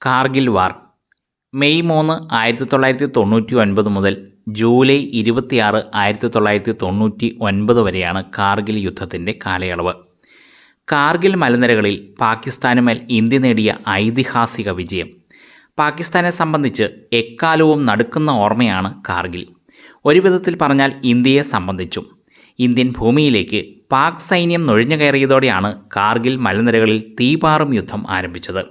കാർഗിൽ വാർ May 3, 1999 മുതൽ July 26, 1999 വരെയാണ് കാർഗിൽ യുദ്ധത്തിൻ്റെ കാലയളവ്. കാർഗിൽ മലനിരകളിൽ പാകിസ്ഥാനുമേൽ ഇന്ത്യ നേടിയ ഐതിഹാസിക വിജയം. പാകിസ്ഥാനെ സംബന്ധിച്ച് എക്കാലവും നടുക്കുന്ന ഓർമ്മയാണ് കാർഗിൽ. ഒരു വിധത്തിൽ പറഞ്ഞാൽ ഇന്ത്യയെ സംബന്ധിച്ചും. ഇന്ത്യൻ ഭൂമിയിലേക്ക് പാക് സൈന്യം നുഴഞ്ഞു കയറിയതോടെയാണ് കാർഗിൽ മലനിരകളിൽ തീപാറും യുദ്ധം ആരംഭിച്ചത്.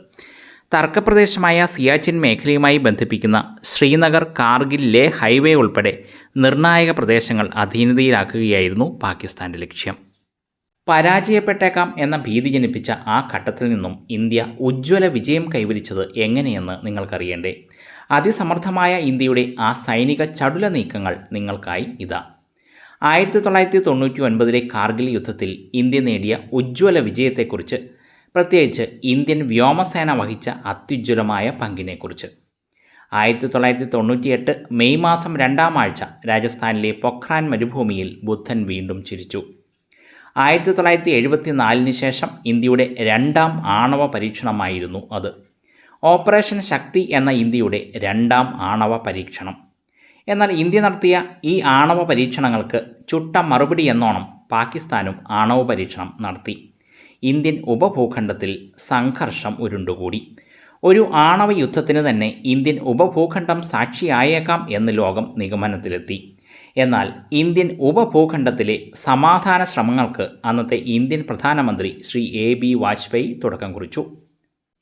തർക്കപ്രദേശമായ സിയാച്ചിൻ മേഖലയുമായി ബന്ധിപ്പിക്കുന്ന ശ്രീനഗർ, കാർഗിൽ, ലേ ഹൈവേ ഉൾപ്പെടെ നിർണായക പ്രദേശങ്ങൾ അധീനതയിലാക്കുകയായിരുന്നു പാകിസ്ഥാൻ്റെ ലക്ഷ്യം. പരാജയപ്പെട്ടേക്കാം എന്ന ഭീതി ജനിപ്പിച്ച ആ ഘട്ടത്തിൽ നിന്നും ഇന്ത്യ ഉജ്ജ്വല വിജയം കൈവരിച്ചത് എങ്ങനെയെന്ന് നിങ്ങൾക്കറിയണ്ടേ? അതിസമർത്ഥമായ ഇന്ത്യയുടെ ആ സൈനിക ചടുല നീക്കങ്ങൾ നിങ്ങൾക്കായി ഇതാ. 1999 കാർഗിൽ യുദ്ധത്തിൽ ഇന്ത്യ നേടിയ ഉജ്ജ്വല വിജയത്തെക്കുറിച്ച്, പ്രത്യേകിച്ച് ഇന്ത്യൻ വ്യോമസേന വഹിച്ച അത്യുജ്വലമായ പങ്കിനെക്കുറിച്ച്. 1998 മെയ് മാസം 2-ാം ആഴ്ച രാജസ്ഥാനിലെ പൊഖ്രാൻ മരുഭൂമിയിൽ ബുദ്ധൻ വീണ്ടും ചിരിച്ചു. 1974 ശേഷം ഇന്ത്യയുടെ 2-ാം ആണവ പരീക്ഷണമായിരുന്നു അത്. ഓപ്പറേഷൻ ശക്തി എന്ന ഇന്ത്യയുടെ 2-ാം ആണവ പരീക്ഷണം. എന്നാൽ ഇന്ത്യ നടത്തിയ ഈ ആണവ പരീക്ഷണങ്ങൾക്ക് ചുട്ട മറുപടി എന്നോണം പാകിസ്ഥാനും ആണവ പരീക്ഷണം നടത്തി. ഇന്ത്യൻ ഉപഭൂഖണ്ഡത്തിൽ സംഘർഷം ഉരുണ്ടുകൂടി. ഒരു ആണവ യുദ്ധത്തിന് തന്നെ ഇന്ത്യൻ ഉപഭൂഖണ്ഡം സാക്ഷിയായേക്കാം എന്ന് ലോകം നിഗമനത്തിലെത്തി. എന്നാൽ ഇന്ത്യൻ ഉപഭൂഖണ്ഡത്തിലെ സമാധാന ശ്രമങ്ങൾക്ക് അന്നത്തെ ഇന്ത്യൻ പ്രധാനമന്ത്രി ശ്രീ AB വാജ്പേയി തുടക്കം കുറിച്ചു.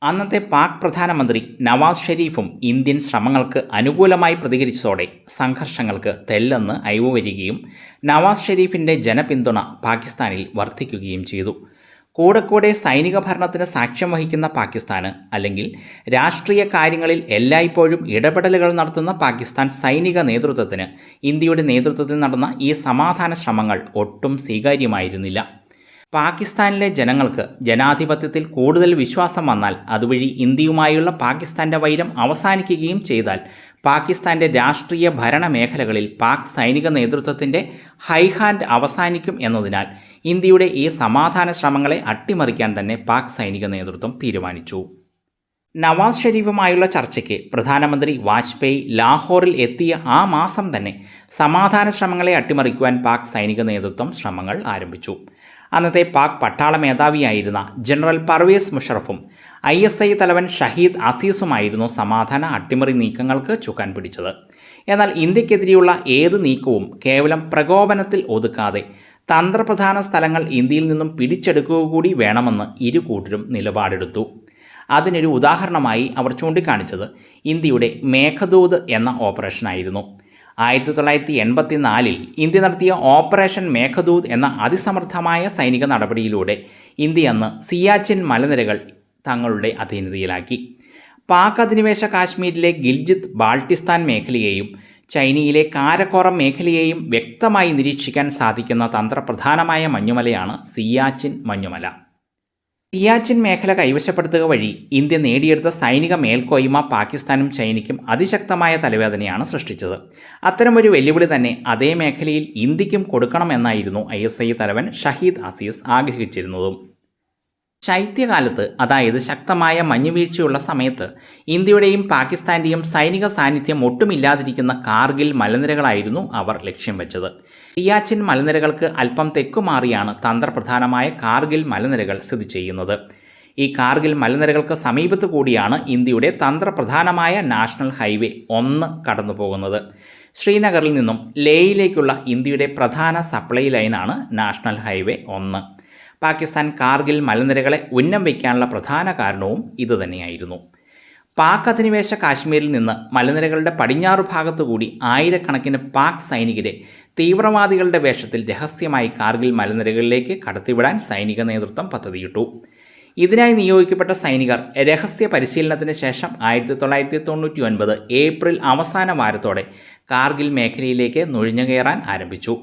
അന്നത്തെ പാക് പ്രധാനമന്ത്രി നവാസ് ഷെരീഫും ഇന്ത്യൻ ശ്രമങ്ങൾക്ക് അനുകൂലമായി പ്രതികരിച്ചതോടെ സംഘർഷങ്ങൾക്ക് തെല്ലെന്ന് അയവ് വരികയും നവാസ് ഷെരീഫിൻ്റെ ജനപിന്തുണ പാകിസ്ഥാനിൽ വർദ്ധിക്കുകയും ചെയ്തു. കൂടെ സൈനിക ഭരണത്തിന് സാക്ഷ്യം വഹിക്കുന്ന പാകിസ്ഥാന്, അല്ലെങ്കിൽ രാഷ്ട്രീയ കാര്യങ്ങളിൽ എല്ലായ്പ്പോഴും ഇടപെടലുകൾ നടത്തുന്ന പാകിസ്ഥാൻ സൈനിക നേതൃത്വത്തിന് ഇന്ത്യയുടെ നേതൃത്വത്തിൽ നടന്ന ഈ സമാധാന ശ്രമങ്ങൾ ഒട്ടും സ്വീകാര്യമായിരുന്നില്ല. പാകിസ്ഥാനിലെ ജനങ്ങൾക്ക് ജനാധിപത്യത്തിൽ കൂടുതൽ വിശ്വാസം വന്നാൽ അതുവഴി ഇന്ത്യയുമായുള്ള പാകിസ്ഥാൻ്റെ വൈരം അവസാനിക്കുകയും ചെയ്താൽ പാകിസ്ഥാൻ്റെ രാഷ്ട്രീയ ഭരണ മേഖലകളിൽ പാക് സൈനിക നേതൃത്വത്തിൻ്റെ ഹൈഹാൻഡ് അവസാനിക്കും എന്നതിനാൽ ഇന്ത്യയുടെ ഈ സമാധാന ശ്രമങ്ങളെ അട്ടിമറിക്കാൻ തന്നെ പാക് സൈനിക നേതൃത്വം തീരുമാനിച്ചു. നവാസ് ഷെരീഫുമായുള്ള ചർച്ചയ്ക്ക് പ്രധാനമന്ത്രി വാജ്പേയി ലാഹോറിൽ എത്തിയ ആ മാസം തന്നെ സമാധാന ശ്രമങ്ങളെ അട്ടിമറിക്കുവാൻ പാക് സൈനിക നേതൃത്വം ശ്രമങ്ങൾ ആരംഭിച്ചു. അന്നത്തെ പാക് പട്ടാള മേധാവിയായിരുന്ന ജനറൽ പർവേസ് മുഷറഫും ISI തലവൻ ഷഹീദ് അസീസുമായിരുന്നു സമാധാന അട്ടിമറി നീക്കങ്ങൾക്ക് ചുക്കാൻ പിടിച്ചത്. എന്നാൽ ഇന്ത്യക്കെതിരെയുള്ള ഏത് നീക്കവും കേവലം പ്രകോപനത്തിൽ ഒതുക്കാതെ തന്ത്രപ്രധാന സ്ഥലങ്ങൾ ഇന്ത്യയിൽ നിന്നും പിടിച്ചെടുക്കുക കൂടി വേണമെന്ന് ഇരു കൂട്ടരും നിലപാടെടുത്തു. അതിനൊരു ഉദാഹരണമായി അവർ ചൂണ്ടിക്കാണിച്ചത് ഇന്ത്യയുടെ മേഘദൂത് എന്ന ഓപ്പറേഷനായിരുന്നു. 1984 ഇന്ത്യ നടത്തിയ ഓപ്പറേഷൻ മേഘദൂത് എന്ന അതിസമർത്ഥമായ സൈനിക നടപടിയിലൂടെ ഇന്ത്യ അന്ന് സിയാച്ചിൻ മലനിരകൾ തങ്ങളുടെ അധീനതയിലാക്കി. പാക് അധിനിവേശ കാശ്മീരിലെ ഗിൽജിത്ത്, ബാൾട്ടിസ്ഥാൻ മേഖലയെയും ചൈനയിലെ കാരക്കോറം മേഖലയെയും വ്യക്തമായി നിരീക്ഷിക്കാൻ സാധിക്കുന്ന തന്ത്രപ്രധാനമായ മഞ്ഞുമലയാണ് സിയാച്ചിൻ മഞ്ഞുമല. സിയാച്ചിൻ മേഖല കൈവശപ്പെടുത്തുക വഴി ഇന്ത്യ നേടിയെടുത്ത സൈനിക മേൽക്കോയ്മ പാകിസ്ഥാനും ചൈനയ്ക്കും അതിശക്തമായ തലവേദനയാണ് സൃഷ്ടിച്ചത്. അത്തരമൊരു വെല്ലുവിളി തന്നെ അതേ മേഖലയിൽ ഇന്ത്യക്കും കൊടുക്കണമെന്നായിരുന്നു ISI തലവൻ ഷഹീദ് അസീസ് ആഗ്രഹിച്ചിരുന്നതും. ശൈത്യകാലത്ത്, അതായത് ശക്തമായ മഞ്ഞുവീഴ്ചയുള്ള സമയത്ത് ഇന്ത്യയുടെയും പാകിസ്ഥാൻ്റെയും സൈനിക സാന്നിധ്യം ഒട്ടുമില്ലാതിരിക്കുന്ന കാർഗിൽ മലനിരകളായിരുന്നു അവർ ലക്ഷ്യം വെച്ചത്. സിയാച്ചിൻ മലനിരകൾക്ക് അല്പം തെക്കുമാറിയാണ് തന്ത്രപ്രധാനമായ കാർഗിൽ മലനിരകൾ സ്ഥിതി ചെയ്യുന്നത്. ഈ കാർഗിൽ മലനിരകൾക്ക് സമീപത്ത് കൂടിയാണ് ഇന്ത്യയുടെ തന്ത്രപ്രധാനമായ നാഷണൽ ഹൈവേ 1 കടന്നു പോകുന്നത്. ശ്രീനഗറിൽ നിന്നും ലേയിലേക്കുള്ള ഇന്ത്യയുടെ പ്രധാന സപ്ലൈ ലൈനാണ് നാഷണൽ ഹൈവേ 1. പാകിസ്ഥാൻ കാർഗിൽ മലനിരകളെ ഉന്നം വയ്ക്കാനുള്ള പ്രധാന കാരണവും ഇതുതന്നെയായിരുന്നു. പാക് അധിനിവേശ കാശ്മീരിൽ നിന്ന് മലനിരകളുടെ പടിഞ്ഞാറു ഭാഗത്തുകൂടി ആയിരക്കണക്കിന് പാക് സൈനികരെ തീവ്രവാദികളുടെ വേഷത്തിൽ രഹസ്യമായി കാർഗിൽ മലനിരകളിലേക്ക് കടത്തിവിടാൻ സൈനിക നേതൃത്വം പദ്ധതിയിട്ടു. ഇതിനായി നിയോഗിക്കപ്പെട്ട സൈനികർ രഹസ്യ പരിശീലനത്തിന് ശേഷം 1999 ഏപ്രിൽ അവസാന വാരത്തോടെ കാർഗിൽ മേഖലയിലേക്ക് നുഴഞ്ഞുകയറാൻ ആരംഭിച്ചു.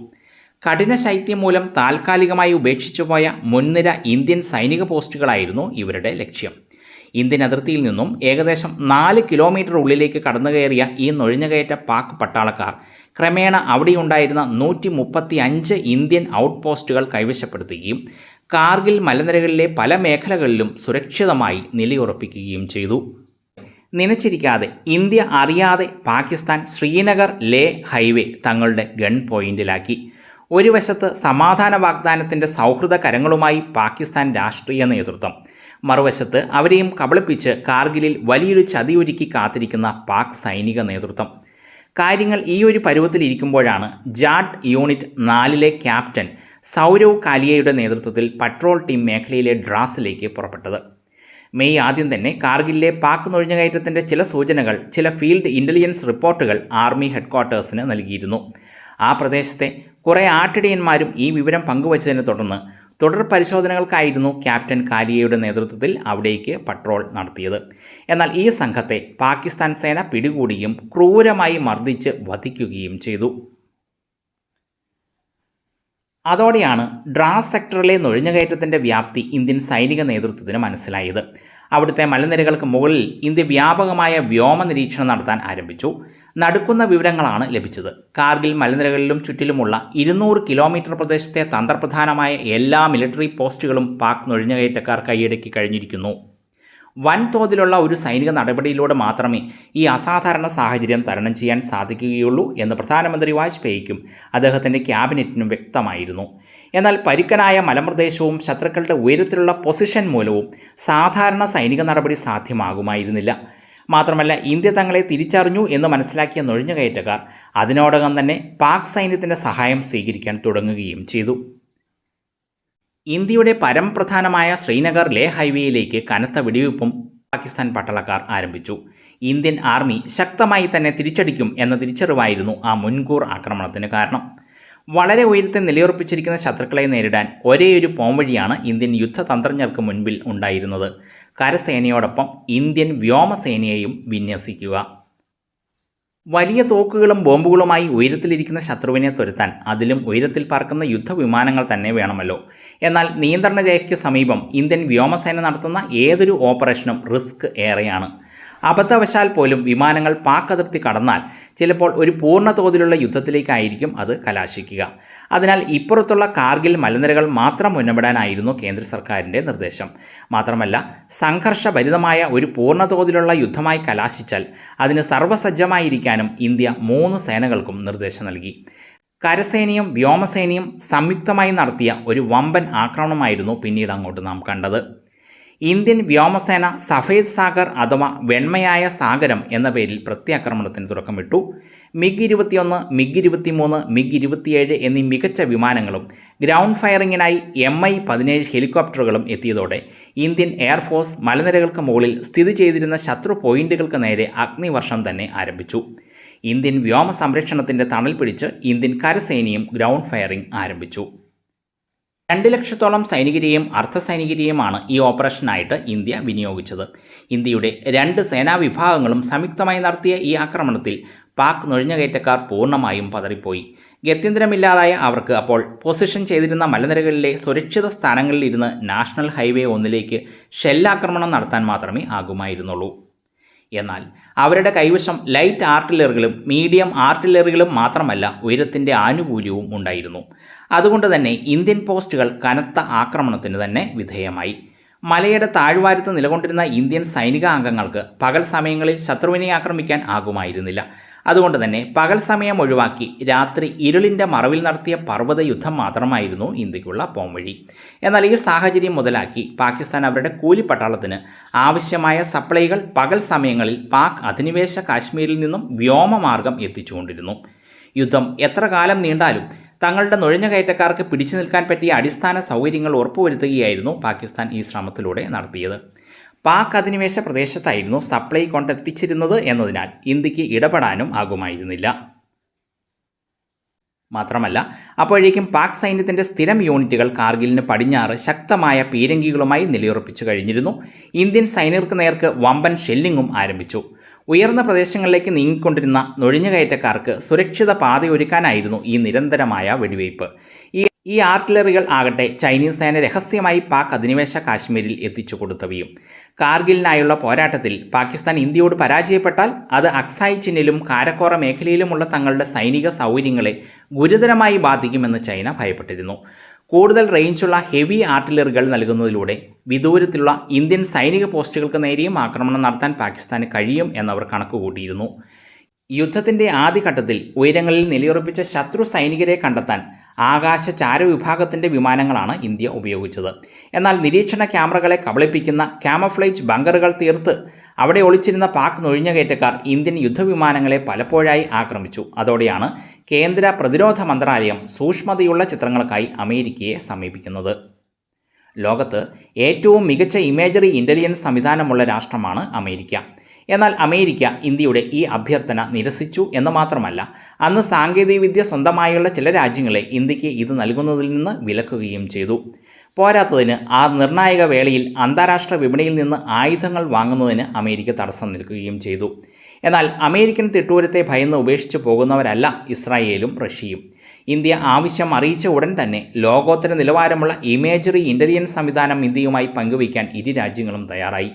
കഠിന ശൈത്യം മൂലം താൽക്കാലികമായി ഉപേക്ഷിച്ചുപോയ മുൻനിര ഇന്ത്യൻ സൈനിക പോസ്റ്റുകളായിരുന്നു ഇവരുടെ ലക്ഷ്യം. ഇന്ത്യൻ അതിർത്തിയിൽ നിന്നും ഏകദേശം 4 കിലോമീറ്റർ ഉള്ളിലേക്ക് കടന്നുകയറിയ ഈ നുഴഞ്ഞുകയറ്റ പാക് പട്ടാളക്കാർ ക്രമേണ അവിടെയുണ്ടായിരുന്ന 135 ഇന്ത്യൻ ഔട്ട് പോസ്റ്റുകൾ കൈവശപ്പെടുത്തുകയും കാർഗിൽ മലനിരകളിലെ പല മേഖലകളിലും സുരക്ഷിതമായി നിലയുറപ്പിക്കുകയും ചെയ്തു. നനച്ചിരിക്കാതെ ഇന്ത്യ അറിയാതെ പാകിസ്ഥാൻ ശ്രീനഗർ ലേ ഹൈവേ തങ്ങളുടെ ഗൺ പോയിന്റിലാക്കി. ഒരു വശത്ത് സമാധാന വാഗ്ദാനത്തിൻ്റെ സൗഹൃദ കരങ്ങളുമായി പാകിസ്ഥാൻ രാഷ്ട്രീയ നേതൃത്വം, മറുവശത്ത് അവരെയും കബളിപ്പിച്ച് കാർഗിലിൽ വലിയൊരു ചതിയൊരുക്കി കാത്തിരിക്കുന്ന പാക് സൈനിക നേതൃത്വം. കാര്യങ്ങൾ ഈ ഒരു പരുവത്തിലിരിക്കുമ്പോഴാണ് ജാട്ട് യൂണിറ്റ് 4 ക്യാപ്റ്റൻ സൗരവ് കാലിയയുടെ നേതൃത്വത്തിൽ പട്രോൾ ടീം മേഖലയിലെ ഡ്രാസിലേക്ക് പുറപ്പെട്ടത്. മെയ് ആദ്യം തന്നെ കാർഗിലിലെ പാക് നുഴഞ്ഞുകയറ്റത്തിൻ്റെ ചില സൂചനകൾ ചില ഫീൽഡ് ഇൻ്റലിജൻസ് റിപ്പോർട്ടുകൾ ആർമി ഹെഡ്ക്വാർട്ടേഴ്സിന് നൽകിയിരുന്നു. ആ പ്രദേശത്തെ കുറേ ആട്ടിടയന്മാരും ഈ വിവരം പങ്കുവച്ചതിനെ തുടർന്ന് തുടർ പരിശോധനകൾക്കായിരുന്നു ക്യാപ്റ്റൻ കാലിയയുടെ നേതൃത്വത്തിൽ അവിടേക്ക് പട്രോൾ നടത്തിയത്. എന്നാൽ ഈ സംഘത്തെ പാകിസ്ഥാൻ സേന പിടികൂടുകയും ക്രൂരമായി മർദ്ദിച്ച് വധിക്കുകയും ചെയ്തു. അതോടെയാണ് ഡ്രാസ് സെക്ടറിലെ നുഴഞ്ഞുകയറ്റത്തിൻ്റെ വ്യാപ്തി ഇന്ത്യൻ സൈനിക നേതൃത്വത്തിന് മനസ്സിലായത്. അവിടുത്തെ മലനിരകൾക്ക് മുകളിൽ ഇന്ത്യ വ്യാപകമായ വ്യോമ നിരീക്ഷണം നടത്താൻ ആരംഭിച്ചു. നടുക്കുന്ന വിവരങ്ങളാണ് ലഭിച്ചത്. കാർഗിൽ മലനിരകളിലും ചുറ്റിലുമുള്ള 200 കിലോമീറ്റർ പ്രദേശത്തെ തന്ത്രപ്രധാനമായ എല്ലാ മിലിറ്ററി പോസ്റ്റുകളും പാക് നുഴഞ്ഞുകയറ്റക്കാർ കൈയടക്കി കഴിഞ്ഞിരിക്കുന്നു. വൻതോതിലുള്ള ഒരു സൈനിക നടപടിയിലൂടെ മാത്രമേ ഈ അസാധാരണ സാഹചര്യം തരണം ചെയ്യാൻ സാധിക്കുകയുള്ളൂ എന്ന് പ്രധാനമന്ത്രി വാജ്പേയിക്കും അദ്ദേഹത്തിൻ്റെ ക്യാബിനറ്റിനും വ്യക്തമായിരുന്നു. എന്നാൽ പരുക്കനായ മലമ്പ്രദേശവും ശത്രുക്കളുടെ ഉയരത്തിലുള്ള പൊസിഷൻ മൂലവും സാധാരണ സൈനിക നടപടി സാധ്യമാകുമായിരുന്നില്ല. മാത്രമല്ല, ഇന്ത്യ തങ്ങളെ തിരിച്ചറിഞ്ഞു എന്ന് മനസ്സിലാക്കിയ നുഴഞ്ഞുകയറ്റക്കാർ അതിനോടകം തന്നെ പാക് സൈന്യത്തിൻ്റെ സഹായം സ്വീകരിക്കാൻ തുടങ്ങുകയും ചെയ്തു. ഇന്ത്യയുടെ പരമപ്രധാനമായ ശ്രീനഗർ ലേ ഹൈവേയിലേക്ക് കനത്ത വെടിവയ്പും പാകിസ്ഥാൻ പട്ടാളക്കാർ ആരംഭിച്ചു. ഇന്ത്യൻ ആർമി ശക്തമായി തന്നെ തിരിച്ചടിക്കും എന്ന തിരിച്ചറിവായിരുന്നു ആ മുൻകൂർ ആക്രമണത്തിന് കാരണം. വളരെ ഉയരത്തിൽ നിലയുറപ്പിച്ചിരിക്കുന്ന ശത്രുക്കളെ നേരിടാൻ ഒരേയൊരു പോംവഴിയാണ് ഇന്ത്യൻ യുദ്ധതന്ത്രജ്ഞർക്ക് മുൻപിൽ ഉണ്ടായിരുന്നത്: കരസേനയോടൊപ്പം ഇന്ത്യൻ വ്യോമസേനയെയും വിന്യസിക്കുക. വലിയ തോക്കുകളും ബോംബുകളുമായി ഉയരത്തിലിരിക്കുന്ന ശത്രുവിനെ തുരത്താൻ അതിലും ഉയരത്തിൽ പറക്കുന്ന യുദ്ധവിമാനങ്ങൾ തന്നെ വേണമല്ലോ. എന്നാൽ നിയന്ത്രണ രേഖയ്ക്ക് സമീപം ഇന്ത്യൻ വ്യോമസേന നടത്തുന്ന ഏതൊരു ഓപ്പറേഷനും റിസ്ക് ഏറെയാണ്. അബദ്ധവശാൽ പോലും വിമാനങ്ങൾ പാക് അതിർത്തി കടന്നാൽ ചിലപ്പോൾ ഒരു പൂർണ്ണ തോതിലുള്ള യുദ്ധത്തിലേക്കായിരിക്കും അത് കലാശിക്കുക. അതിനാൽ ഇപ്പുറത്തുള്ള കാർഗിൽ മലനിരകൾ മാത്രം ഉന്നമിടാനായിരുന്നു കേന്ദ്ര സർക്കാരിൻ്റെ നിർദ്ദേശം. മാത്രമല്ല, സംഘർഷഭരിതമായ ഒരു പൂർണ്ണ തോതിലുള്ള യുദ്ധമായി കലാശിച്ചാൽ അതിന് സർവ്വസജ്ജമായിരിക്കാനും ഇന്ത്യ 3 സേനകൾക്കും നിർദ്ദേശം നൽകി. കരസേനയും വ്യോമസേനയും സംയുക്തമായി നടത്തിയ ഒരു വമ്പൻ ആക്രമണമായിരുന്നു പിന്നീട് അങ്ങോട്ട് നാം കണ്ടത്. ഇന്ത്യൻ വ്യോമസേന സഫേദ് സാഗർ അഥവാ വെണ്മയായ സാഗരം എന്ന പേരിൽ പ്രത്യാക്രമണത്തിന് തുടക്കമിട്ടു. MiG-21, MiG-23, MiG-27 എന്നീ മികച്ച വിമാനങ്ങളും ഗ്രൗണ്ട് ഫയറിങ്ങിനായി Mi-17 ഹെലികോപ്റ്ററുകളും എത്തിയതോടെ ഇന്ത്യൻ എയർഫോഴ്സ് മലനിരകൾക്ക് മുകളിൽ സ്ഥിതി ചെയ്തിരുന്ന ശത്രു പോയിന്റുകൾക്ക് നേരെ അഗ്നിവർഷം തന്നെ ആരംഭിച്ചു. ഇന്ത്യൻ വ്യോമ സംരക്ഷണത്തിൻ്റെ തണൽ പിടിച്ച് ഇന്ത്യൻ കരസേനയും ഗ്രൗണ്ട് ഫയറിംഗ് ആരംഭിച്ചു. 2 ലക്ഷത്തോളം സൈനികരെയും അർദ്ധസൈനികരെയുമാണ് ഈ ഓപ്പറേഷനായിട്ട് ഇന്ത്യ വിനിയോഗിച്ചത്. ഇന്ത്യയുടെ 2 സേനാ വിഭാഗങ്ങളും സംയുക്തമായി നടത്തിയ ഈ ആക്രമണത്തിൽ പാക് നുഴഞ്ഞുകയറ്റക്കാർ പൂർണ്ണമായും പതറിപ്പോയി. ഗത്യന്തരമില്ലാതായ അവർക്ക് അപ്പോൾ പൊസിഷൻ ചെയ്തിരുന്ന മലനിരകളിലെ സുരക്ഷിത സ്ഥാനങ്ങളിലിരുന്ന് നാഷണൽ ഹൈവേ 1 ഷെല്ലാക്രമണം നടത്താൻ മാത്രമേ ആകുമായിരുന്നുള്ളൂ. എന്നാൽ അവരുടെ കൈവശം ലൈറ്റ് ആർട്ടിലറികളും മീഡിയം ആർട്ടിലറികളും മാത്രമല്ല, ഉയരത്തിൻ്റെ ആനുകൂല്യവും ഉണ്ടായിരുന്നു. അതുകൊണ്ട് തന്നെ ഇന്ത്യൻ പോസ്റ്റുകൾ കനത്ത ആക്രമണത്തിന് തന്നെ വിധേയമായി. മലയുടെ താഴ്വാരത്ത് നിലകൊണ്ടിരുന്ന ഇന്ത്യൻ സൈനിക അംഗങ്ങൾക്ക് പകൽ സമയങ്ങളിൽ ശത്രുവിനെ ആക്രമിക്കാൻ ആകുമായിരുന്നില്ല. അതുകൊണ്ട് തന്നെ പകൽ സമയം ഒഴിവാക്കി രാത്രി ഇരുളിൻ്റെ മറവിൽ നടത്തിയ പർവ്വത യുദ്ധം മാത്രമായിരുന്നു ഇന്ത്യക്കുള്ള പോംവഴി. എന്നാൽ ഈ സാഹചര്യം മുതലാക്കി പാകിസ്ഥാൻ അവരുടെ കൂലിപ്പട്ടാളത്തിന് ആവശ്യമായ സപ്ലൈകൾ പകൽ സമയങ്ങളിൽ പാക് അധിനിവേശ കാശ്മീരിൽ നിന്നും വ്യോമമാർഗം എത്തിച്ചുകൊണ്ടിരുന്നു. യുദ്ധം എത്ര കാലം നീണ്ടാലും തങ്ങളുടെ നുഴഞ്ഞുകയറ്റക്കാർക്ക് പിടിച്ചു നിൽക്കാൻ പറ്റിയ അടിസ്ഥാന സൗകര്യങ്ങൾ ഉറപ്പുവരുത്തുകയായിരുന്നു പാകിസ്ഥാൻ ഈ ശ്രമത്തിലൂടെ നടത്തിയത്. പാക് അധിനിവേശ പ്രദേശത്തായിരുന്നു സപ്ലൈ കൊണ്ടെത്തിച്ചിരുന്നത് എന്നതിനാൽ ഇന്ത്യക്ക് ഇടപെടാനും ആകുമായിരുന്നില്ല. മാത്രമല്ല, അപ്പോഴേക്കും പാക് സൈന്യത്തിൻ്റെ സ്ഥിരം യൂണിറ്റുകൾ കാർഗിലിന് പടിഞ്ഞാറ് ശക്തമായ പീരങ്കികളുമായി നിലയുറപ്പിച്ചു കഴിഞ്ഞിരുന്നു. ഇന്ത്യൻ സൈനികർക്ക് നേർക്ക് വമ്പൻ ഷെല്ലിങ്ങും ആരംഭിച്ചു. ഉയർന്ന പ്രദേശങ്ങളിലേക്ക് നീങ്ങിക്കൊണ്ടിരുന്ന നുഴഞ്ഞുകയറ്റക്കാർക്ക് സുരക്ഷിത പാതയൊരുക്കാനായിരുന്നു ഈ നിരന്തരമായ വെടിവയ്പ്. ഈ ആർട്ടിലറികൾ ആകട്ടെ ചൈനീസ് സേന രഹസ്യമായി പാക് അധിനിവേശ കാശ്മീരിൽ എത്തിച്ചു കൊടുത്തവയും. കാർഗിലിനായുള്ള പോരാട്ടത്തിൽ പാകിസ്ഥാൻ ഇന്ത്യയോട് പരാജയപ്പെട്ടാൽ അത് അക്സായ് ചിന്നിലും കാരക്കോറ മേഖലയിലുമുള്ള തങ്ങളുടെ സൈനിക സൗകര്യങ്ങളെ ഗുരുതരമായി ബാധിക്കുമെന്ന് ചൈന ഭയപ്പെട്ടിരുന്നു. കൂടുതൽ റേഞ്ചുള്ള ഹെവി ആർട്ടിലറികൾ നൽകുന്നതിലൂടെ വിദൂരത്തിലുള്ള ഇന്ത്യൻ സൈനിക പോസ്റ്റുകൾക്ക് നേരെയും ആക്രമണം നടത്താൻ പാകിസ്ഥാന് കഴിയും എന്നവർ കണക്കുകൂട്ടിയിരുന്നു. യുദ്ധത്തിൻ്റെ ആദ്യഘട്ടത്തിൽ ഉയരങ്ങളിൽ നിലയുറപ്പിച്ച ശത്രു സൈനികരെ കണ്ടെത്താൻ ആകാശ ചാരവിഭാഗത്തിൻ്റെ വിമാനങ്ങളാണ് ഇന്ത്യ ഉപയോഗിച്ചത്. എന്നാൽ നിരീക്ഷണ ക്യാമറകളെ കബളിപ്പിക്കുന്ന ക്യാമഫ്ലേജ് ബങ്കറുകൾ തീർത്ത് അവിടെ ഒളിച്ചിരുന്ന പാക് നുഴഞ്ഞുകയറ്റക്കാർ ഇന്ത്യൻ യുദ്ധവിമാനങ്ങളെ പലപ്പോഴായി ആക്രമിച്ചു. അതോടെയാണ് കേന്ദ്ര പ്രതിരോധ മന്ത്രാലയം സൂക്ഷ്മതയുള്ള ചിത്രങ്ങൾക്കായി അമേരിക്കയെ സമീപിക്കുന്നത്. ലോകത്ത് ഏറ്റവും മികച്ച ഇമേജറി ഇൻ്റലിജൻസ് സംവിധാനമുള്ള രാഷ്ട്രമാണ് അമേരിക്ക. എന്നാൽ അമേരിക്ക ഇന്ത്യയുടെ ഈ അഭ്യർത്ഥന നിരസിച്ചു എന്ന് മാത്രമല്ല, അന്ന് സാങ്കേതികവിദ്യ സ്വന്തമായുള്ള ചില രാജ്യങ്ങളെ ഇന്ത്യക്ക് ഇത് നൽകുന്നതിൽ നിന്ന് വിലക്കുകയും ചെയ്തു. പോരാത്തതിന് ആ നിർണായക വേളയിൽ അന്താരാഷ്ട്ര വിപണിയിൽ നിന്ന് ആയുധങ്ങൾ വാങ്ങുന്നതിന് അമേരിക്ക തടസ്സം നിൽക്കുകയും ചെയ്തു. എന്നാൽ അമേരിക്കൻ തിട്ടൂരത്തെ ഭയന്ന് ഉപേക്ഷിച്ചു പോകുന്നവരല്ല ഇസ്രായേലും റഷ്യയും. ഇന്ത്യ ആവശ്യം അറിയിച്ച ഉടൻ തന്നെ ലോകോത്തര നിലവാരമുള്ള ഇമേജറി ഇൻ്റലിജൻസ് സംവിധാനം ഇന്ത്യയുമായി പങ്കുവയ്ക്കാൻ ഇരു രാജ്യങ്ങളും തയ്യാറായി.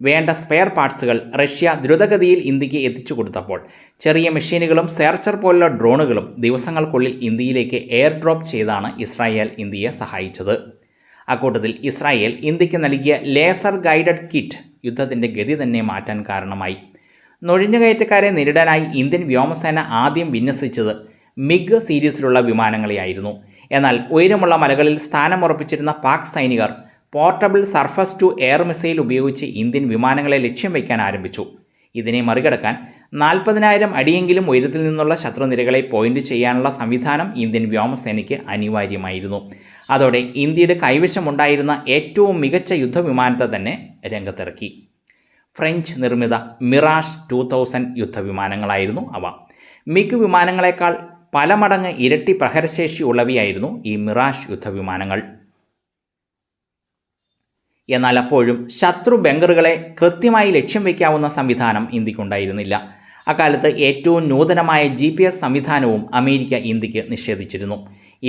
വേണ്ട സ്പെയർ പാർട്സുകൾ റഷ്യ ദ്രുതഗതിയിൽ ഇന്ത്യക്ക് എത്തിച്ചു കൊടുത്തപ്പോൾ ചെറിയ മെഷീനുകളും സെർച്ചർ പോലുള്ള ഡ്രോണുകളും ദിവസങ്ങൾക്കുള്ളിൽ ഇന്ത്യയിലേക്ക് എയർ ഡ്രോപ്പ് ചെയ്താണ് ഇസ്രായേൽ ഇന്ത്യയെ സഹായിച്ചത്. അക്കൂട്ടത്തിൽ ഇസ്രായേൽ ഇന്ത്യക്ക് നൽകിയ ലേസർ ഗൈഡഡ് കിറ്റ് യുദ്ധത്തിൻ്റെ ഗതി തന്നെ മാറ്റാൻ കാരണമായി. നുഴഞ്ഞുകയറ്റക്കാരെ നേരിടാനായി ഇന്ത്യൻ വ്യോമസേന ആദ്യം വിന്യസിച്ചത് മിഗ് സീരീസിലുള്ള വിമാനങ്ങളെയായിരുന്നു. എന്നാൽ ഉയരമുള്ള മലകളിൽ സ്ഥാനമുറപ്പിച്ചിരുന്ന പാക് സൈനികർ portable surface to air missile ഉപയോഗിച്ച് ഇന്ത്യൻ വിമാനങ്ങളെ ലക്ഷ്യം വയ്ക്കാൻ ആരംഭിച്ചു. ഇതിനെ മറികടക്കാൻ 40,000 അടിയെങ്കിലും ഉയരത്തിൽ നിന്നുള്ള ശത്രുനിരകളെ പോയിന്റ് ചെയ്യാനുള്ള സംവിധാനം ഇന്ത്യൻ വ്യോമസേനയ്ക്ക് അനിവാര്യമായിരുന്നു. അതോടെ ഇന്ത്യയുടെ കൈവശമുണ്ടായിരുന്ന ഏറ്റവും മികച്ച യുദ്ധവിമാനത്തെ തന്നെ രംഗത്തിറക്കി. ഫ്രഞ്ച് നിർമ്മിത മിറാഷ് 2000 യുദ്ധവിമാനങ്ങളായിരുന്നു അവ. മിഗ് വിമാനങ്ങളെക്കാൾ പല മടങ്ങ് ഇരട്ടി പ്രഹരശേഷി ഉള്ളവയായിരുന്നു ഈ മിറാഷ് യുദ്ധവിമാനങ്ങൾ. എന്നാൽ അപ്പോഴും ശത്രു ബങ്കറുകളെ കൃത്യമായി ലക്ഷ്യം വയ്ക്കാവുന്ന സംവിധാനം ഇന്ത്യക്കുണ്ടായിരുന്നില്ല. അക്കാലത്ത് ഏറ്റവും നൂതനമായ GPS സംവിധാനവും അമേരിക്ക ഇന്ത്യക്ക് നിഷേധിച്ചിരുന്നു.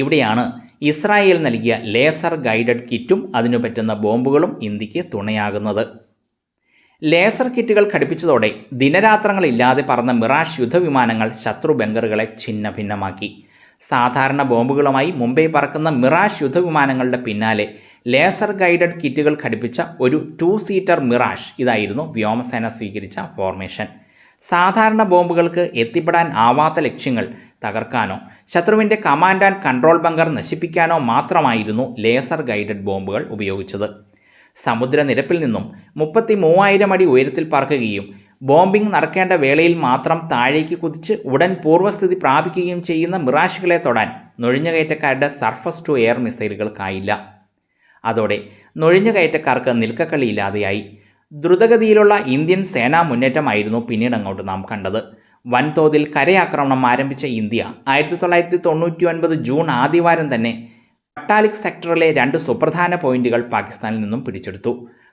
ഇവിടെയാണ് ഇസ്രായേൽ നൽകിയ ലേസർ ഗൈഡഡ് കിറ്റും അതിനു പറ്റുന്ന ബോംബുകളും ഇന്ത്യക്ക് തുണയാകുന്നത്. ലേസർ കിറ്റുകൾ ഘടിപ്പിച്ചതോടെ ദിനരാത്രങ്ങളില്ലാതെ പറന്ന മിറാഷ് യുദ്ധവിമാനങ്ങൾ ശത്രു ബങ്കറുകളെ ഛിന്ന ഭിന്നമാക്കി. സാധാരണ ബോംബുകളുമായി മുംബൈ പറക്കുന്ന മിറാഷ് യുദ്ധവിമാനങ്ങളുടെ പിന്നാലെ ലേസർ ഗൈഡഡ് കിറ്റുകൾ ഘടിപ്പിച്ച ഒരു 2 സീറ്റർ മിറാഷ് ഇതായിരുന്നു വ്യോമസേന സ്വീകരിച്ച ഫോർമേഷൻ. സാധാരണ ബോംബുകൾക്ക് എത്തിപ്പെടാൻ ആവാത്ത ലക്ഷ്യങ്ങൾ തകർക്കാനോ ശത്രുവിൻ്റെ കമാൻഡ് ആൻഡ് കൺട്രോൾ ബങ്കർ നശിപ്പിക്കാനോ മാത്രമായിരുന്നു ലേസർ ഗൈഡഡ് ബോംബുകൾ ഉപയോഗിച്ചത്. സമുദ്രനിരപ്പിൽ നിന്നും 33,000 അടി ഉയരത്തിൽ പറക്കുകയും ബോംബിംഗ് നടക്കേണ്ട വേളയിൽ മാത്രം താഴേക്ക് കുതിച്ച് ഉടൻ പൂർവ്വസ്ഥിതി പ്രാപിക്കുകയും ചെയ്യുന്ന മിറാഷുകളെ തൊടാൻ നുഴഞ്ഞുകയറ്റക്കാരുടെ സർഫസ് ടു എയർ മിസൈലുകൾക്കായില്ല. അതോടെ നുഴഞ്ഞുകയറ്റക്കാർക്ക് നിൽക്കക്കളിയില്ലാതെയായി. ദ്രുതഗതിയിലുള്ള ഇന്ത്യൻ സേനാ മുന്നേറ്റമായിരുന്നു പിന്നീട് അങ്ങോട്ട് നാം കണ്ടത്. വൻതോതിൽ കരയാക്രമണം ആരംഭിച്ച ഇന്ത്യ 1999 ജൂൺ ആദ്യവാരം തന്നെ പട്ടാലിക് സെക്ടറിലെ 2 സുപ്രധാന പോയിന്റുകൾ പാകിസ്ഥാനിൽ നിന്നും പിടിച്ചെടുത്തു.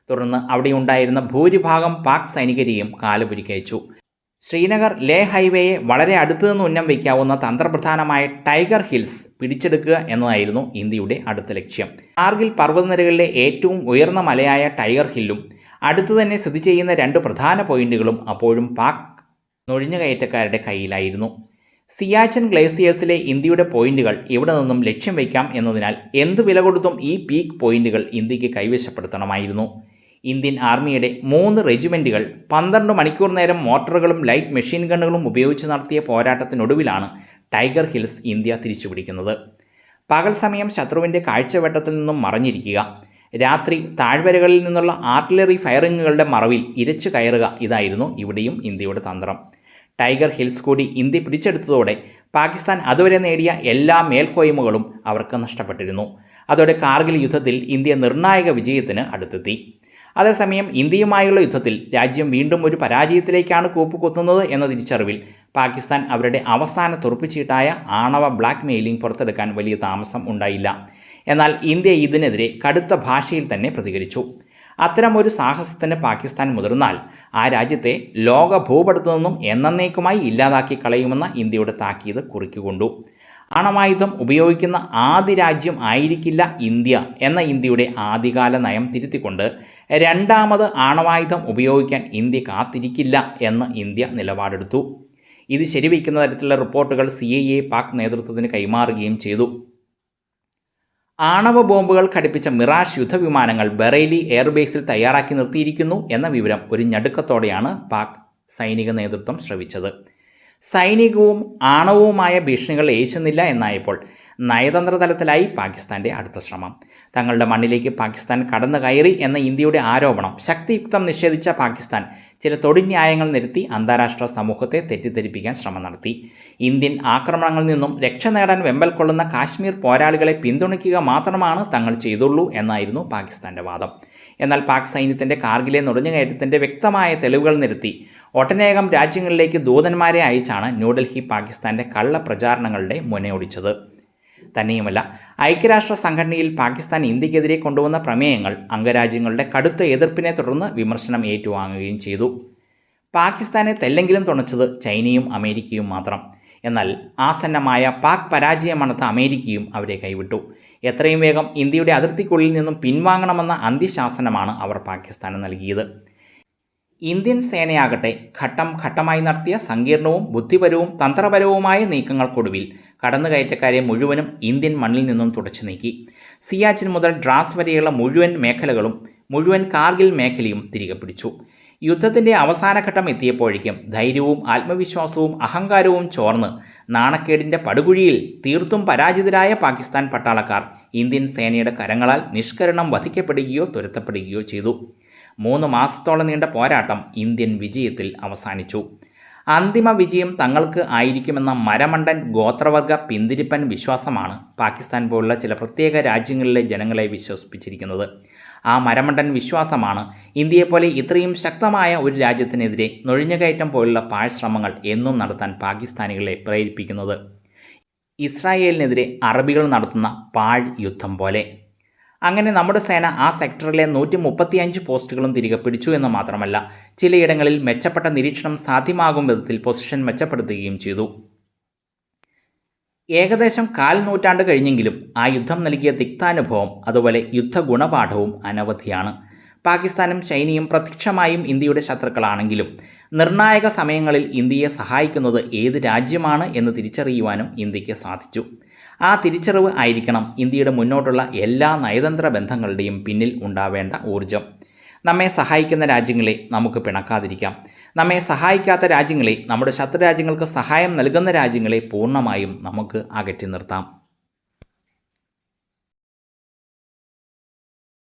തുടർന്ന് അവിടെയുണ്ടായിരുന്ന ഭൂരിഭാഗം പാക് സൈനികരെയും കാലുപുരിക്കയച്ചു. ശ്രീനഗർ ലേ ഹൈവേയെ വളരെ അടുത്തുനിന്ന് ഉന്നം വയ്ക്കാവുന്ന തന്ത്രപ്രധാനമായ ടൈഗർ ഹിൽസ് പിടിച്ചെടുക്കുക എന്നതായിരുന്നു ഇന്ത്യയുടെ അടുത്ത ലക്ഷ്യം. കാർഗിൽ പർവ്വതനിരകളിലെ ഏറ്റവും ഉയർന്ന മലയായ ടൈഗർ ഹില്ലും അടുത്തു തന്നെ സ്ഥിതി ചെയ്യുന്ന 2 പ്രധാന പോയിന്റുകളും അപ്പോഴും പാക് നുഴഞ്ഞുകയറ്റക്കാരുടെ കയ്യിലായിരുന്നു. സിയാച്ചൻ ഗ്ലേസിയേഴ്സിലെ ഇന്ത്യയുടെ പോയിന്റുകൾ ഇവിടെ നിന്നും ലക്ഷ്യം വയ്ക്കാം എന്നതിനാൽ എന്തു വില കൊടുത്തും ഈ പീക്ക് പോയിന്റുകൾ ഇന്ത്യക്ക് കൈവശപ്പെടുത്തണമായിരുന്നു. ഇന്ത്യൻ ആർമിയുടെ 3 റെജിമെൻറ്റുകൾ 12 മണിക്കൂർ നേരം മോട്ടോറുകളും ലൈറ്റ് മെഷീൻ ഗണ്ണുകളും ഉപയോഗിച്ച് നടത്തിയ പോരാട്ടത്തിനൊടുവിലാണ് ടൈഗർ ഹിൽസ് ഇന്ത്യ തിരിച്ചുപിടിക്കുന്നത്. പകൽ സമയം ശത്രുവിൻ്റെ കാഴ്ചവെട്ടത്തിൽ നിന്നും മറഞ്ഞിരിക്കുക, രാത്രി താഴ്വരകളിൽ നിന്നുള്ള ആർട്ടിലറി ഫയറിങ്ങുകളുടെ മറവിൽ ഇരച്ചു കയറുക, ഇതായിരുന്നു ഇവിടെയും ഇന്ത്യയുടെ തന്ത്രം. ടൈഗർ ഹിൽസ് കൂടി ഇന്ത്യ പിടിച്ചെടുത്തതോടെ പാകിസ്ഥാൻ അതുവരെ നേടിയ എല്ലാ മേൽക്കോയ്മകളും അവർക്ക് നഷ്ടപ്പെട്ടിരുന്നു. അതോടെ കാർഗിൽ യുദ്ധത്തിൽ ഇന്ത്യ നിർണായക വിജയത്തിന് അടുത്തെത്തി. അതേസമയം ഇന്ത്യയുമായുള്ള യുദ്ധത്തിൽ രാജ്യം വീണ്ടും ഒരു പരാജയത്തിലേക്കാണ് കൂപ്പുകുത്തുന്നത് എന്ന തിരിച്ചറിവിൽ പാകിസ്ഥാൻ അവരുടെ അവസാന തുറപ്പിച്ചീട്ടായ ആണവ ബ്ലാക്ക് മെയിലിംഗ് പുറത്തെടുക്കാൻ വലിയ താമസം ഉണ്ടായില്ല. എന്നാൽ ഇന്ത്യ ഇതിനെതിരെ കടുത്ത ഭാഷയിൽ തന്നെ പ്രതികരിച്ചു. അത്തരമൊരു സാഹസത്തിന് പാകിസ്ഥാൻ മുതിർന്നാൽ ആ രാജ്യത്തെ ലോക ഭൂപടത്തു നിന്നും എന്നേക്കുമായി ഇല്ലാതാക്കി കളയുമെന്ന ഇന്ത്യയുടെ താക്കീത് കുറിക്കുകൊണ്ടു. ആണവായുധം ഉപയോഗിക്കുന്ന ആദ്യ രാജ്യം ആയിരിക്കില്ല ഇന്ത്യ എന്ന ഇന്ത്യയുടെ ആദ്യകാല നയം തിരുത്തിക്കൊണ്ട് രണ്ടാമത് ആണവായുധം ഉപയോഗിക്കാൻ ഇന്ത്യ കാത്തിരിക്കില്ല എന്ന് ഇന്ത്യ നിലപാടെടുത്തു. ഇത് ശരിവയ്ക്കുന്ന തരത്തിലുള്ള റിപ്പോർട്ടുകൾ CIA പാക് നേതൃത്വത്തിന് കൈമാറുകയും ചെയ്തു. ആണവ ബോംബുകൾ ഘടിപ്പിച്ച മിറാഷ് യുദ്ധവിമാനങ്ങൾ ബറേലി എയർബേസിൽ തയ്യാറാക്കി നിർത്തിയിരിക്കുന്നു എന്ന വിവരം ഒരു ഞടുക്കത്തോടെയാണ് പാക് സൈനിക നേതൃത്വം ശ്രവിച്ചത്. സൈനികവും ആണവവുമായ ഭീഷണികൾ ഏശുന്നില്ല എന്നായപ്പോൾ നയതന്ത്ര തലത്തിലായി പാകിസ്ഥാൻ്റെ അടുത്ത ശ്രമം. തങ്ങളുടെ മണ്ണിലേക്ക് പാകിസ്ഥാൻ കടന്നു കയറി എന്ന ഇന്ത്യയുടെ ആരോപണം ശക്തിയുക്തം നിഷേധിച്ച പാകിസ്ഥാൻ ചില തൊടിന്യായങ്ങൾ നിരത്തി അന്താരാഷ്ട്ര സമൂഹത്തെ തെറ്റിദ്ധരിപ്പിക്കാൻ ശ്രമം നടത്തി. ഇന്ത്യൻ ആക്രമണങ്ങളിൽ നിന്നും രക്ഷ നേടാൻ വെമ്പൽ കൊള്ളുന്ന കാശ്മീർ പോരാളികളെ പിന്തുണയ്ക്കുക മാത്രമാണ് തങ്ങൾ ചെയ്തുള്ളൂ എന്നായിരുന്നു പാകിസ്ഥാൻ്റെ വാദം. എന്നാൽ പാക് സൈന്യത്തിൻ്റെ കാർഗിലെ നുഴഞ്ഞുകയറ്റത്തിൻ്റെ വ്യക്തമായ തെളിവുകൾ നിരത്തി ഒട്ടനേകം രാജ്യങ്ങളിലേക്ക് ദൂതന്മാരെ അയച്ചാണ് ന്യൂഡൽഹി പാകിസ്ഥാൻ്റെ കള്ളപ്രചാരണങ്ങളുടെ മുനയൊടിച്ചത്. തന്നെയുമല്ല, ഐക്യരാഷ്ട്ര സംഘടനയിൽ പാകിസ്ഥാൻ ഇന്ത്യക്കെതിരെ കൊണ്ടുവന്ന പ്രമേയങ്ങൾ അംഗരാജ്യങ്ങളുടെ കടുത്ത എതിർപ്പിനെ തുടർന്ന് വിമർശനം ഏറ്റുവാങ്ങുകയും ചെയ്തു. പാകിസ്ഥാനെ തെല്ലെങ്കിലും തുണച്ചത് ചൈനയും അമേരിക്കയും മാത്രം. എന്നാൽ ആസന്നമായ പാക് പരാജയമണത്ത അമേരിക്കയും അവരെ കൈവിട്ടു. എത്രയും വേഗം ഇന്ത്യയുടെ അതിർത്തിക്കുള്ളിൽ നിന്നും പിൻവാങ്ങണമെന്ന അന്ത്യശാസനമാണ് അവർ പാകിസ്ഥാന് നൽകിയത്. ഇന്ത്യൻ സേനയാകട്ടെ ഘട്ടം ഘട്ടമായി നടത്തിയ സങ്കീർണവും ബുദ്ധിപരവും തന്ത്രപരവുമായ നീക്കങ്ങൾക്കൊടുവിൽ കടന്നുകയറ്റക്കാരെ മുഴുവനും ഇന്ത്യൻ മണ്ണിൽ നിന്നും തുടച്ചു നീക്കി. സിയാച്ചിൻ മുതൽ ഡ്രാസ് വരെയുള്ള മുഴുവൻ കാർഗിൽ മേഖലയും തിരികെ പിടിച്ചു. യുദ്ധത്തിൻ്റെ അവസാനഘട്ടം എത്തിയപ്പോഴേക്കും ധൈര്യവും ആത്മവിശ്വാസവും അഹങ്കാരവും ചോർന്ന് നാണക്കേടിൻ്റെ പടുകുഴിയിൽ തീർത്തും പരാജിതരായ പാകിസ്ഥാൻ പട്ടാളക്കാർ ഇന്ത്യൻ സേനയുടെ കരങ്ങളാൽ നിഷ്കരണം വധിക്കപ്പെടുകയോ തുരത്തപ്പെടുകയോ ചെയ്തു. 3 മാസത്തോളം നീണ്ട പോരാട്ടം ഇന്ത്യൻ വിജയത്തിൽ അവസാനിച്ചു. അന്തിമ വിജയം തങ്ങൾക്ക് ആയിരിക്കുമെന്ന മരമണ്ടൻ ഗോത്രവർഗ പിന്തിരിപ്പൻ വിശ്വാസമാണ് പാകിസ്ഥാൻ പോലുള്ള ചില പ്രത്യേക രാജ്യങ്ങളിലെ ജനങ്ങളെ വിശ്വസിപ്പിച്ചിരിക്കുന്നത്. ആ മരമണ്ടൻ വിശ്വാസമാണ് ഇന്ത്യയെപ്പോലെ ഇത്രയും ശക്തമായ ഒരു രാജ്യത്തിനെതിരെ നുഴഞ്ഞുകയറ്റം പോലുള്ള പാഴ്ശ്രമങ്ങൾ എന്നും നടത്താൻ പാകിസ്ഥാനികളെ പ്രേരിപ്പിക്കുന്നത്. ഇസ്രായേലിനെതിരെ അറബികൾ നടത്തുന്ന പാഴ് യുദ്ധം പോലെ. അങ്ങനെ നമ്മുടെ സേന ആ സെക്ടറിലെ 135 പോസ്റ്റുകളും തിരികെ പിടിച്ചു എന്ന് മാത്രമല്ല, ചിലയിടങ്ങളിൽ മെച്ചപ്പെട്ട നിരീക്ഷണം സാധ്യമാകും വിധത്തിൽ പൊസിഷൻ മെച്ചപ്പെടുത്തുകയും ചെയ്തു. ഏകദേശം 1/4 നൂറ്റാണ്ട് കഴിഞ്ഞെങ്കിലും ആ യുദ്ധം നൽകിയ തിക്താനുഭവം അതുപോലെ യുദ്ധ ഗുണപാഠവും അനവധിയാണ്. പാകിസ്ഥാനും ചൈനയും പ്രത്യക്ഷമായും ഇന്ത്യയുടെ ശത്രുക്കളാണെങ്കിലും നിർണായക സമയങ്ങളിൽ ഇന്ത്യയെ സഹായിക്കുന്നത് ഏത് രാജ്യമാണ് എന്ന് തിരിച്ചറിയുവാനും ഇന്ത്യക്ക് സാധിച്ചു. ആ തിരിച്ചറിവ് ആയിരിക്കണം ഇന്ത്യയുടെ മുന്നോട്ടുള്ള എല്ലാ നയതന്ത്ര ബന്ധങ്ങളുടെയും പിന്നിൽ ഉണ്ടാവേണ്ട ഊർജം. നമ്മെ സഹായിക്കുന്ന രാജ്യങ്ങളെ നമുക്ക് പിണക്കാതിരിക്കാം. നമ്മെ സഹായിക്കാത്ത രാജ്യങ്ങളെ, നമ്മുടെ ശത്രുരാജ്യങ്ങൾക്ക് സഹായം നൽകുന്ന രാജ്യങ്ങളെ പൂർണ്ണമായും നമുക്ക് അകറ്റി നിർത്താം.